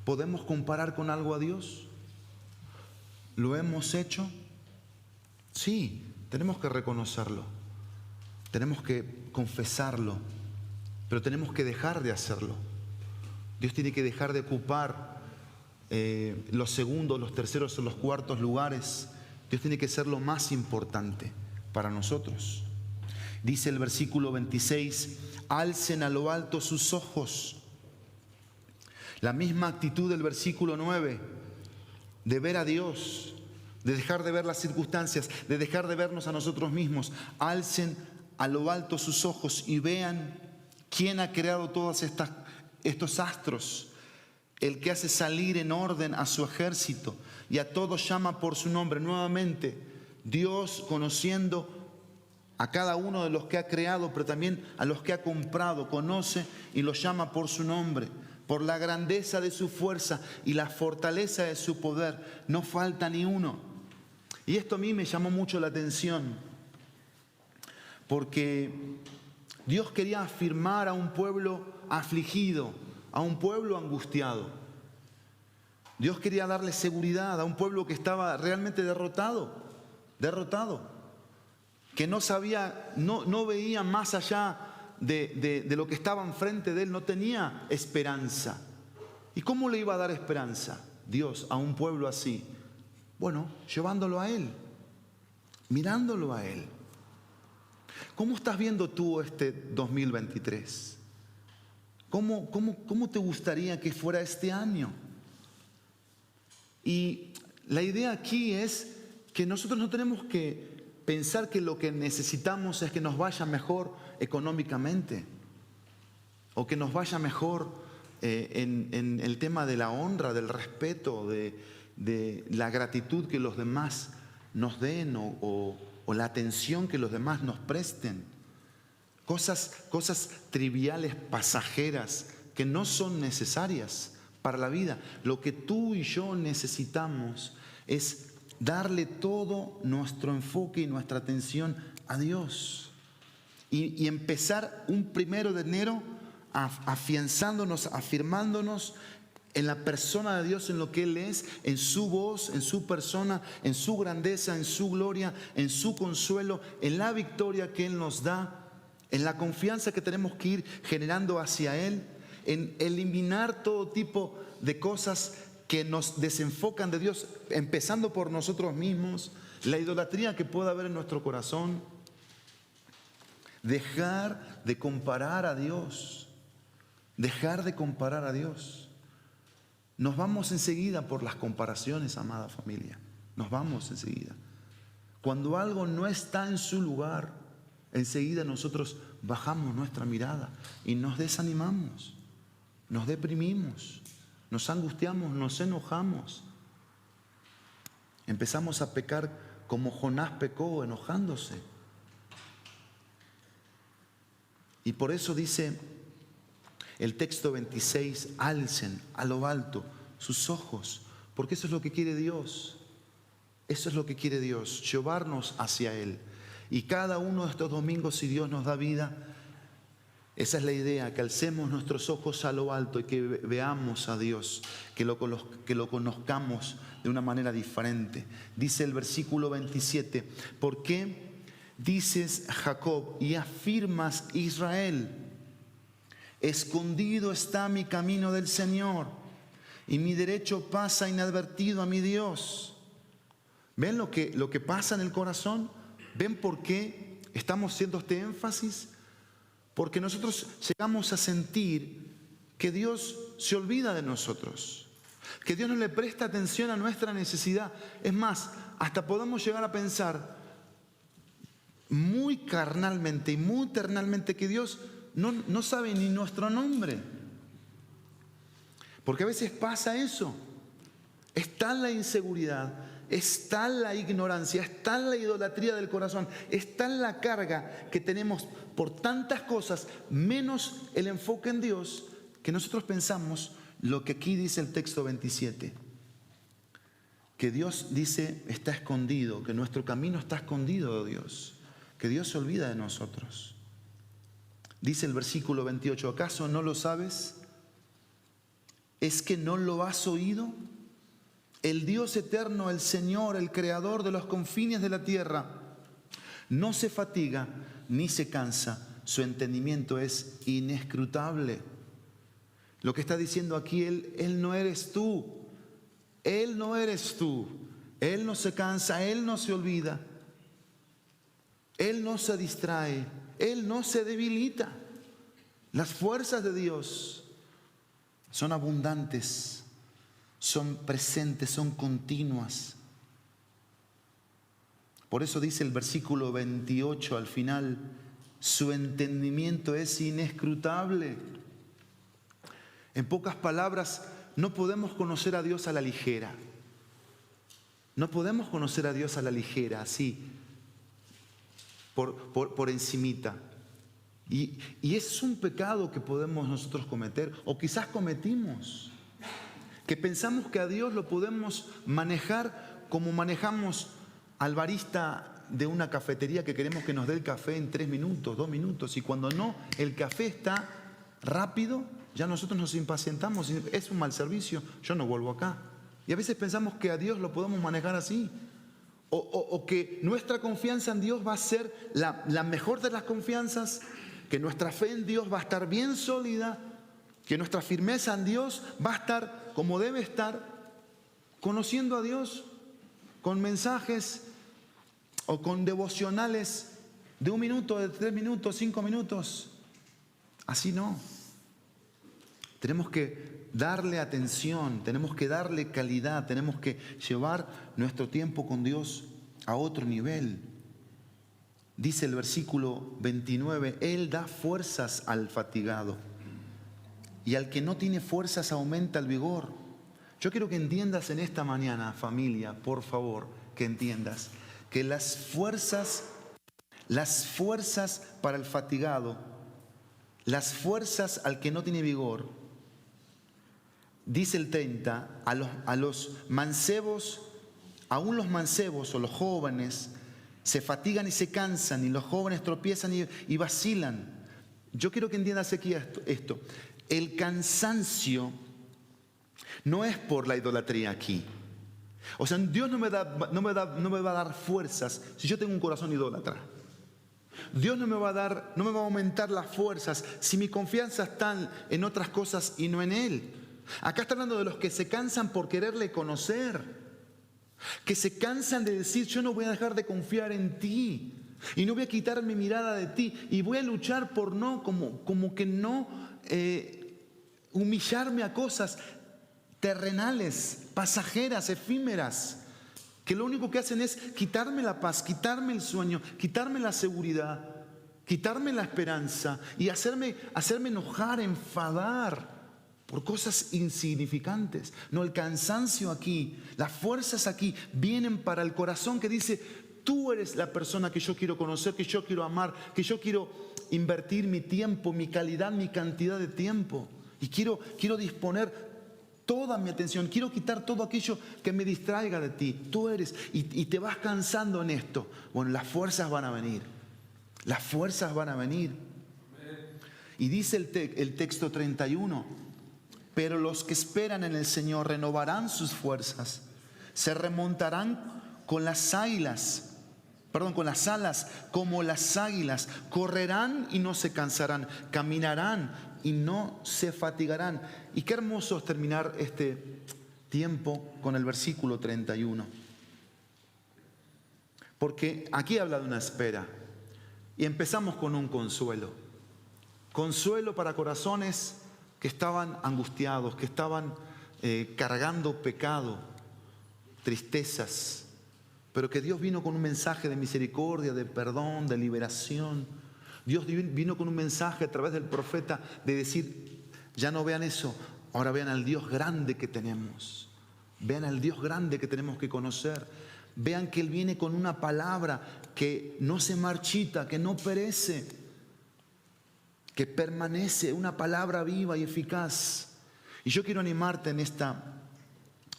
¿Podemos comparar con algo a Dios? ¿Lo hemos hecho? Sí, tenemos que reconocerlo, tenemos que confesarlo, pero tenemos que dejar de hacerlo. Dios tiene que dejar de ocupar los segundos, los terceros o los cuartos lugares. Dios tiene que ser lo más importante para nosotros. Dice el versículo 26, alcen a lo alto sus ojos. La misma actitud del versículo 9, de ver a Dios, de dejar de ver las circunstancias, de dejar de vernos a nosotros mismos. Alcen a lo alto sus ojos y vean quién ha creado todos estos astros, el que hace salir en orden a su ejército y a todos llama por su nombre. Nuevamente, Dios, conociendo a cada uno de los que ha creado, pero también a los que ha comprado, conoce y los llama por su nombre. Por la grandeza de su fuerza y la fortaleza de su poder, no falta ni uno. Y esto a mí me llamó mucho la atención, porque Dios quería afirmar a un pueblo afligido, a un pueblo angustiado. Dios quería darle seguridad a un pueblo que estaba realmente derrotado. que no sabía, no veía más allá de lo que estaba enfrente de él, no tenía esperanza. ¿Y cómo le iba a dar esperanza Dios a un pueblo así? Bueno, llevándolo a él, mirándolo a él. ¿Cómo estás viendo tú este 2023? ¿Cómo te gustaría que fuera este año? Y la idea aquí es que nosotros no tenemos que pensar que lo que necesitamos es que nos vaya mejor económicamente o que nos vaya mejor en el tema de la honra, del respeto, de la gratitud que los demás nos den o la atención que los demás nos presten. Cosas triviales, pasajeras, que no son necesarias para la vida. Lo que tú y yo necesitamos es darle todo nuestro enfoque y nuestra atención a Dios. Y empezar un 1 de enero afianzándonos, afirmándonos en la persona de Dios, en lo que Él es, en su voz, en su persona, en su grandeza, en su gloria, en su consuelo, en la victoria que Él nos da, en la confianza que tenemos que ir generando hacia Él, en eliminar todo tipo de cosas que nos desenfocan de Dios, empezando por nosotros mismos, la idolatría que pueda haber en nuestro corazón. Dejar de comparar a Dios, dejar de comparar a Dios. Nos vamos enseguida por las comparaciones, amada familia, nos vamos enseguida. Cuando algo no está en su lugar, enseguida nosotros bajamos nuestra mirada y nos desanimamos, nos deprimimos, nos angustiamos, nos enojamos. Empezamos a pecar como Jonás pecó, enojándose. Y por eso dice el texto 26, alcen a lo alto sus ojos, porque eso es lo que quiere Dios. Eso es lo que quiere Dios, llevarnos hacia Él. Y cada uno de estos domingos, si Dios nos da vida, esa es la idea, que alcemos nuestros ojos a lo alto y que veamos a Dios, que lo conozcamos de una manera diferente. Dice el versículo 27, ¿por qué dices Jacob y afirmas Israel? Escondido está mi camino del Señor y mi derecho pasa inadvertido a mi Dios. ¿Ven lo que pasa en el corazón? ¿Ven por qué estamos haciendo este énfasis? Porque nosotros llegamos a sentir que Dios se olvida de nosotros, que Dios no le presta atención a nuestra necesidad. Es más, hasta podemos llegar a pensar muy carnalmente y muy terrenalmente que Dios no sabe ni nuestro nombre. Porque a veces pasa eso. Está la inseguridad, está la ignorancia, está la idolatría del corazón, está la carga que tenemos por tantas cosas, menos el enfoque en Dios, que nosotros pensamos lo que aquí dice el texto 27. Que Dios dice está escondido, que nuestro camino está escondido de Dios, que Dios se olvida de nosotros. Dice el versículo 28, ¿acaso no lo sabes? ¿Es que no lo has oído? El Dios eterno, el Señor, el Creador de los confines de la tierra, no se fatiga ni se cansa, su entendimiento es inescrutable. Lo que está diciendo aquí, Él no eres tú, Él no eres tú, Él no se cansa, Él no se olvida, Él no se distrae, Él no se debilita. Las fuerzas de Dios son abundantes, son presentes, son continuas. Por eso dice el versículo 28 al final, su entendimiento es inescrutable. En pocas palabras, no podemos conocer a Dios a la ligera. No podemos conocer a Dios a la ligera, así, por encimita. Y es un pecado que podemos nosotros cometer, o quizás cometimos, que pensamos que a Dios lo podemos manejar como manejamos al barista de una cafetería que queremos que nos dé el café en 3 minutos, 2 minutos, y cuando no, el café está rápido, ya nosotros nos impacientamos, es un mal servicio, yo no vuelvo acá. Y a veces pensamos que a Dios lo podemos manejar así, O que nuestra confianza en Dios va a ser la mejor de las confianzas, que nuestra fe en Dios va a estar bien sólida, que nuestra firmeza en Dios va a estar como debe estar, conociendo a Dios con mensajes o con devocionales de 1 minuto, de 3 minutos, 5 minutos. Así no. Tenemos que darle atención, tenemos que darle calidad, tenemos que llevar nuestro tiempo con Dios a otro nivel. Dice el versículo 29, Él da fuerzas al fatigado y al que no tiene fuerzas aumenta el vigor. Yo quiero que entiendas en esta mañana, familia, por favor, que entiendas que las fuerzas para el fatigado, las fuerzas al que no tiene vigor, dice el 30, a los mancebos, aún los mancebos o los jóvenes, se fatigan y se cansan, y los jóvenes tropiezan y vacilan. Yo quiero que entiendas aquí esto. El cansancio no es por la idolatría aquí. O sea, Dios no me va a dar fuerzas si yo tengo un corazón idólatra. Dios no me va a aumentar las fuerzas si mi confianza está en otras cosas y no en Él. Acá está hablando de los que se cansan por quererle conocer, que se cansan de decir, yo no voy a dejar de confiar en ti y no voy a quitar mi mirada de ti y voy a luchar por no, como que no humillarme a cosas terrenales, pasajeras, efímeras, que lo único que hacen es quitarme la paz, quitarme el sueño, quitarme la seguridad, quitarme la esperanza y hacerme enojar, enfadar por cosas insignificantes. No, el cansancio aquí, las fuerzas aquí vienen para el corazón que dice, tú eres la persona que yo quiero conocer, que yo quiero amar, que yo quiero invertir mi tiempo, mi calidad, mi cantidad de tiempo. Y quiero disponer toda mi atención, quiero quitar todo aquello que me distraiga de ti. Tú eres, y te vas cansando en esto. Bueno, las fuerzas van a venir. Las fuerzas van a venir. Y dice el texto 31, pero los que esperan en el Señor renovarán sus fuerzas, se remontarán con las alas como las águilas, correrán y no se cansarán, caminarán y no se fatigarán. Y qué hermoso es terminar este tiempo con el versículo 31. Porque aquí habla de una espera. Y empezamos con un consuelo. Consuelo para corazones que estaban angustiados, que estaban cargando pecado, tristezas, pero que Dios vino con un mensaje de misericordia, de perdón, de liberación. Dios vino con un mensaje a través del profeta de decir, ya no vean eso, ahora vean al Dios grande que tenemos. Vean al Dios grande que tenemos que conocer. Vean que Él viene con una palabra que no se marchita, que no perece, que permanece, una palabra viva y eficaz. Y yo quiero animarte en esta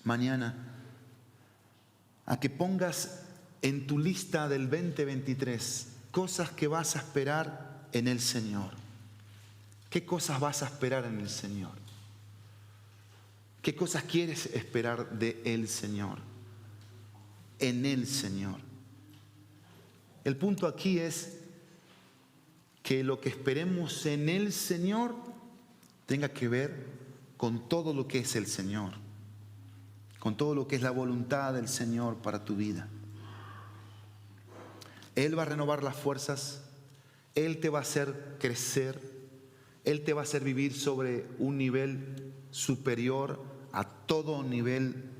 mañana a que pongas en tu lista del 2023 cosas que vas a esperar en el Señor. ¿Qué cosas vas a esperar en el Señor? ¿Qué cosas quieres esperar de el Señor? En el Señor. El punto aquí es que lo que esperemos en el Señor tenga que ver con todo lo que es el Señor, con todo lo que es la voluntad del Señor para tu vida. Él va a renovar las fuerzas, Él te va a hacer crecer, Él te va a hacer vivir sobre un nivel superior a todo nivel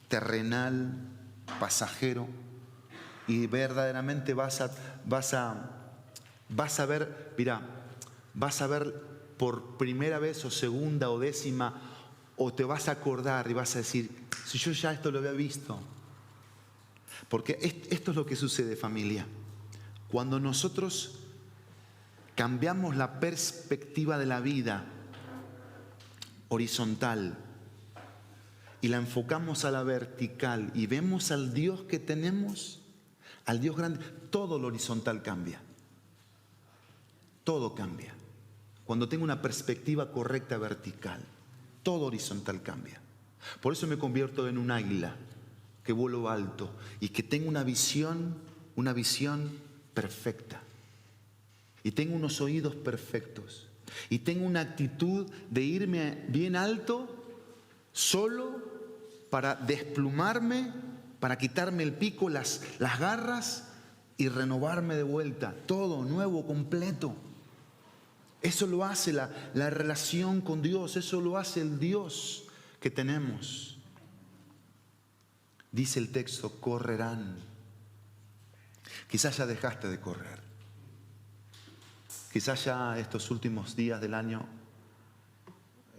terrenal, pasajero, y verdaderamente vas a ver, mira, vas a ver por primera vez o segunda o décima, o te vas a acordar y vas a decir, si yo ya esto lo había visto. Porque esto es lo que sucede, familia. Cuando nosotros cambiamos la perspectiva de la vida horizontal y la enfocamos a la vertical y vemos al Dios que tenemos, al Dios grande, todo lo horizontal cambia. Todo cambia. Cuando tengo una perspectiva correcta vertical, todo horizontal cambia. Por eso me convierto en un águila que vuelo alto y que tengo una visión perfecta. Y tengo unos oídos perfectos. Y tengo una actitud de irme bien alto, solo, para desplumarme, para quitarme el pico, las garras y renovarme de vuelta. Todo nuevo, completo. Eso lo hace la relación con Dios. Eso lo hace el Dios que tenemos. Dice el texto, correrán. Quizás ya dejaste de correr. Quizás ya estos últimos días del año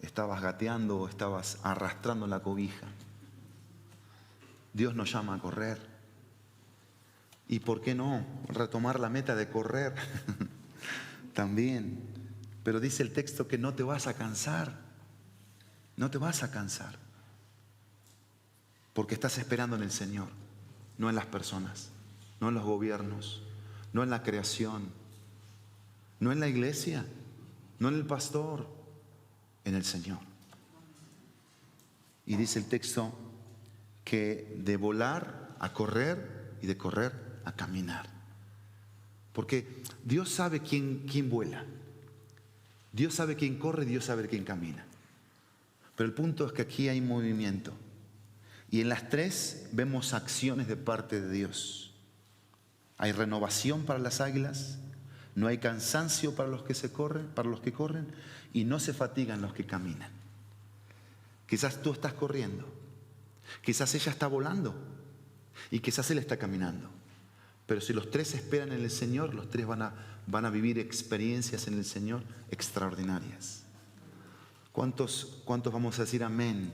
estabas gateando o estabas arrastrando la cobija. Dios nos llama a correr. ¿Y por qué no retomar la meta de correr? También. Pero dice el texto que no te vas a cansar. No te vas a cansar. Porque estás esperando en el Señor, no en las personas, no en los gobiernos, no en la creación, no en la iglesia, no en el pastor, en el Señor. Y dice el texto que de volar a correr y de correr a caminar. Porque Dios sabe quién vuela. Dios sabe quién corre, Dios sabe quién camina. Pero el punto es que aquí hay movimiento. Y en las tres vemos acciones de parte de Dios. Hay renovación para las águilas, no hay cansancio para los que corren, y no se fatigan los que caminan. Quizás tú estás corriendo, quizás ella está volando y quizás él está caminando. Pero si los tres esperan en el Señor, los tres van a vivir experiencias en el Señor extraordinarias. ¿Cuántos vamos a decir amén?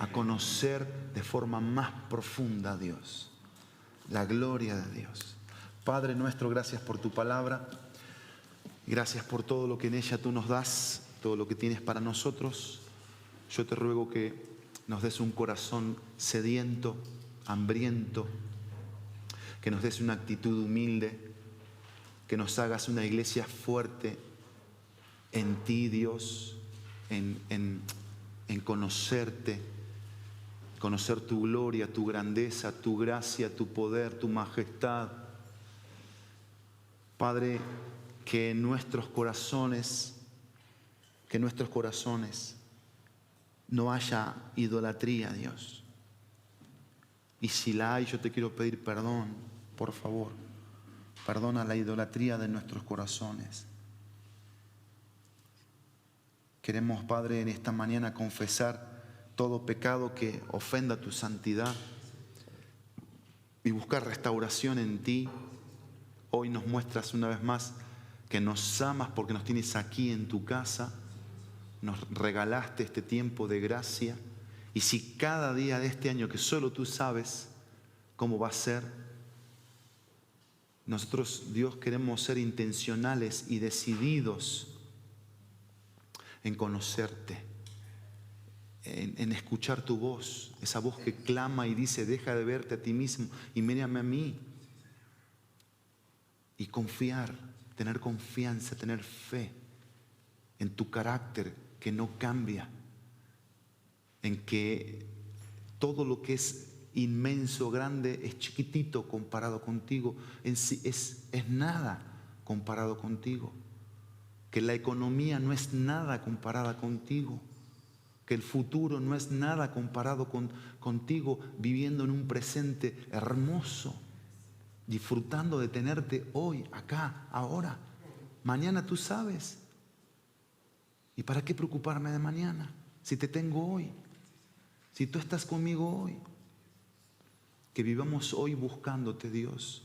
A conocer de forma más profunda a Dios, la gloria de Dios. Padre nuestro, gracias por tu palabra, gracias por todo lo que en ella tú nos das, todo lo que tienes para nosotros. Yo te ruego que nos des un corazón sediento, hambriento, que nos des una actitud humilde, que nos hagas una iglesia fuerte en ti, Dios, en conocerte, conocer tu gloria, tu grandeza, tu gracia, tu poder, tu majestad. Padre, que nuestros corazones no haya idolatría, Dios. Y si la hay, yo te quiero pedir perdón, por favor. Perdona la idolatría de nuestros corazones. Queremos, Padre, en esta mañana confesar todo pecado que ofenda tu santidad y buscar restauración en ti. Hoy nos muestras una vez más que nos amas porque nos tienes aquí en tu casa. Nos regalaste este tiempo de gracia. Y si cada día de este año, que solo tú sabes cómo va a ser, nosotros, Dios, queremos ser intencionales y decididos en conocerte, en escuchar tu voz, esa voz que clama y dice, deja de verte a ti mismo y mírame a mí. Y confiar, tener confianza, tener fe en tu carácter que no cambia, en que todo lo que es inmenso, grande, es chiquitito comparado contigo, en sí es nada comparado contigo, que la economía no es nada comparada contigo, que el futuro no es nada comparado contigo, viviendo en un presente hermoso, disfrutando de tenerte hoy, acá, ahora. Mañana tú sabes. ¿Y para qué preocuparme de mañana si te tengo hoy? Si tú estás conmigo hoy. Que vivamos hoy buscándote, Dios,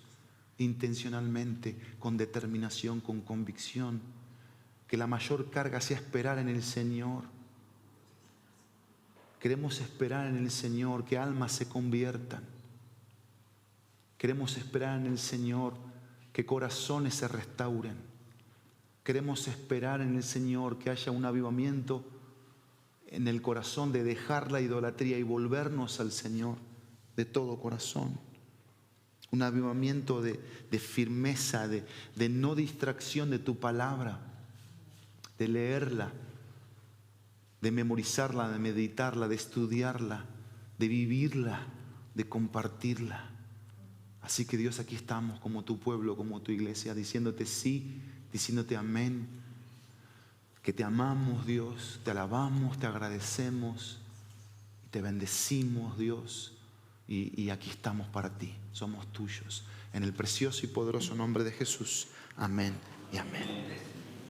intencionalmente, con determinación, con convicción. Que la mayor carga sea esperar en el Señor. Queremos esperar en el Señor, que almas se conviertan. Queremos esperar en el Señor, que corazones se restauren. Queremos esperar en el Señor, que haya un avivamiento en el corazón de dejar la idolatría y volvernos al Señor de todo corazón. Un avivamiento de firmeza, de no distracción de tu palabra, de leerla, de memorizarla, de meditarla, de estudiarla, de vivirla, de compartirla. Así que Dios, aquí estamos como tu pueblo, como tu iglesia, diciéndote sí, diciéndote amén. Que te amamos, Dios, te alabamos, te agradecemos, te bendecimos, Dios. Y aquí estamos para ti, somos tuyos. En el precioso y poderoso nombre de Jesús. Amén y amén.